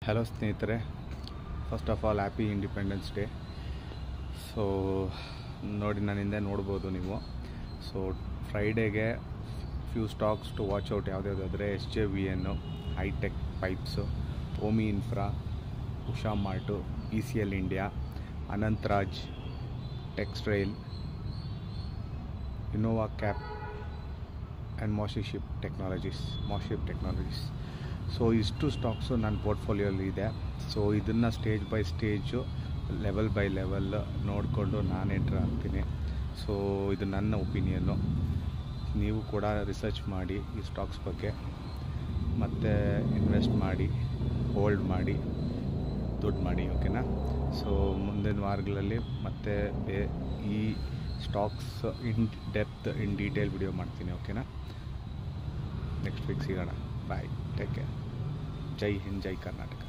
Hello ಸ್ನೇಹಿತರೆ, first of all happy independence day. So ನೋಡಿ, ನನ್ನ ಹಿಂದೆ ನೋಡ್ಬೋದು ನೀವು. ಸೊ ಫ್ರೈಡೇಗೆ few stocks to watch out ಯಾವುದ್ಯಾವುದಾದರೆ SJVN, hitech pipes, Omi infra, Usha Martin, ECL India, Anantraj textile, Innova cap and MosChip technologies. So ಇಷ್ಟು stocks ನನ್ನ ಪೋರ್ಟ್ಫೋಲಿಯೋಲಿ ಇದೆ. ಸೊ ಇದನ್ನು stage by stage, level by level ನೋಡಿಕೊಂಡು ನಾನು ಎಂಟ್ರ್ ಆಗ್ತೀನಿ. ಸೊ ಇದು ನನ್ನ ಒಪಿನಿಯನ್ನು. ನೀವು ಕೂಡ ರಿಸರ್ಚ್ ಮಾಡಿ ಈ ಸ್ಟಾಕ್ಸ್ ಬಗ್ಗೆ, ಮತ್ತು ಇನ್ವೆಸ್ಟ್ ಮಾಡಿ, ಹೋಲ್ಡ್ ಮಾಡಿ, ದುಡ್ಡು ಮಾಡಿ, ಓಕೆನಾ? ಸೊ ಮುಂದಿನ ವಾರಗಳಲ್ಲಿ ಮತ್ತೆ ಈ ಸ್ಟಾಕ್ಸ್ ಇನ್ ಡೀಟೇಲ್ ವಿಡಿಯೋ ಮಾಡ್ತೀನಿ, ಓಕೆನಾ? ನೆಕ್ಸ್ಟ್ ವೀಕ್ ಸಿಗೋಣ. ಬಾಯ್, ಟೇಕ್ ಕೇರ್. ಜೈ ಹಿಂದ್, ಜೈ ಕರ್ನಾಟಕ.